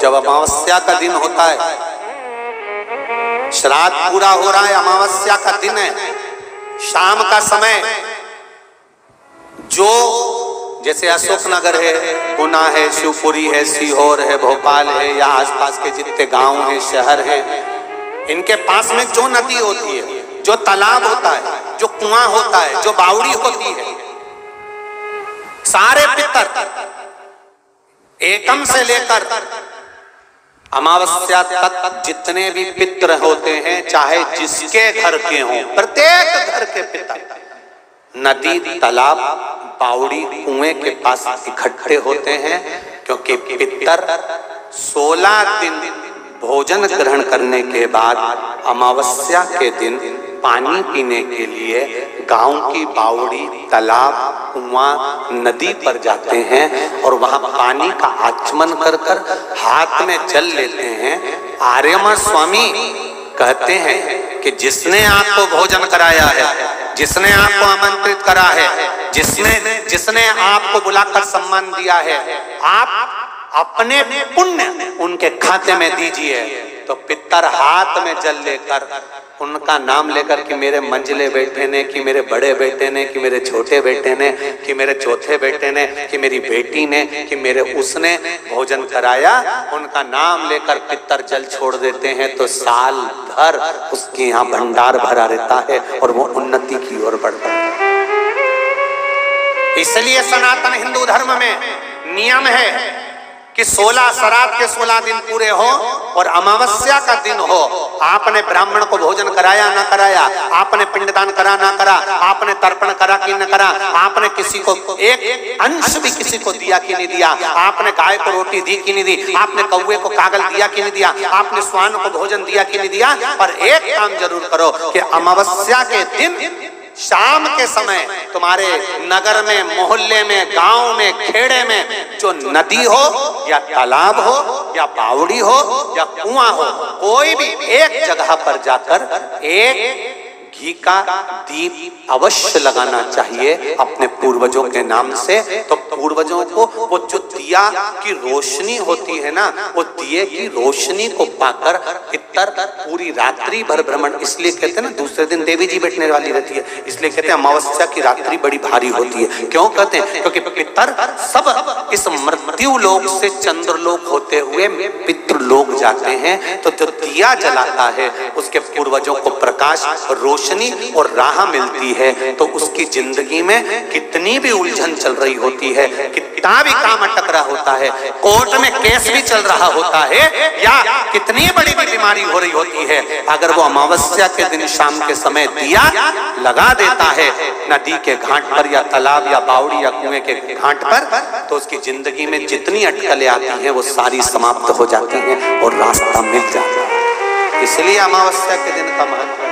जब अमावस्या का दिन होता है, श्राद्ध पूरा हो रहा है, अमावस्या का दिन है, शाम का समय, जो जैसे अशोकनगर है, गुना है, शिवपुरी है, सीहोर है, भोपाल है, या आसपास के जितने गांव हैं, शहर हैं, इनके पास में जो नदी होती है, जो तालाब होता है, जो कुआं होता है, जो बावड़ी होती है, सारे पितर एकम से लेकर अमावस्या तक जितने भी पितर होते हैं, चाहे जिसके घर के हों, प्रत्येक घर के पितर नदी, तालाब, बावड़ी, कुएं के पास इकट्ठे होते हैं, क्योंकि पितर 16 दिन भोजन ग्रहण करने के बाद अमावस्या के दिन पानी पीने के लिए गांव की बावड़ी, तालाब, कुआं, नदी पर जाते हैं और वहां पानी का आचमन कर कर हाथ में जल लेते हैं। आर्यमा स्वामी कहते हैं कि जिसने आपको भोजन कराया है, जिसने आपको आमंत्रित करा है, जिसने आपको बुलाकर सम्मान दिया है, आप अपने पुण्य उनके खाते में दीजिए। तो पितर हाथ में जल लेकर उनका नाम लेकर कि मेरे मंझले बेटे ने, कि मेरे बड़े बेटे ने, कि मेरे छोटे बेटे ने, कि मेरे चौथे बेटे ने, कि मेरी बेटी ने, कि मेरे उसने भोजन कराया, उनका नाम लेकर पितर जल छोड़ देते हैं। तो साल भर उसके यहाँ भंडार भरा रहता है और वो उन्नति की ओर बढ़ता है। इसलिए सनातन हिंदू धर्म में नियम है कि 16 श्राद्ध के 16 दिन पूरे हो और अमावस्या का दिन हो, आपने ब्राह्मण को भोजन कराया ना कराया, आपने पिंडदान करा ना करा, आपने तर्पण करा कि न करा, आपने किसी को एक अंश भी किसी को दिया कि नहीं दिया, आपने गाय को रोटी दी कि नहीं दी, आपने कौवे को कागल दिया कि नहीं दिया, आपने स्वान को भोजन दिया कि नहीं दिया, पर एक काम जरूर करो कि अमावस्या के दिन शाम के समय तुम्हारे नगर में, मोहल्ले में, गांव में, खेड़े में जो नदी हो या तालाब हो या बावड़ी हो या कुआं हो, कोई भी एक जगह पर जाकर एक घी का दीप अवश्य लगाना चाहिए अपने पूर्वजों के नाम से। तो पूर्वजों को वो जो दिया की रोशनी होती है ना, वो दिए की रोशनी को पाकर पितर पूरी रात्रि भर भ्रमण, इसलिए कहते हैं ना दूसरे दिन देवी जी बैठने वाली रहती है, इसलिए कहते हैं अमावस्या की रात्रि बड़ी भारी होती है। क्यों कहते हैं? क्योंकि पितर सब इस मृत्यु लोक से चंद्रलोक होते हुए पितृलोक जाते हैं। तो जो दिया जलाता है उसके पूर्वजों को प्रकाश, रोशनी और राह मिलती है। तो उसकी जिंदगी में कितनी भी उलझन चल रही होती है, कितना भी काम अटक रहा होता है, कोर्ट में केस भी चल रहा होता है, या कितनी बड़ी भी बीमारी हो रही होती है, अगर वो अमावस्या के दिन शाम के समय दिया लगा देता है नदी के घाट पर या तालाब या बावड़ी या कुएं के घाट पर, तो उसकी जिंदगी में जितनी अटकलें आती हैं वो सारी समाप्त हो जाती हैं और रास्ता मिल जाता है। इसलिए अमावस्या के दिन का महत्व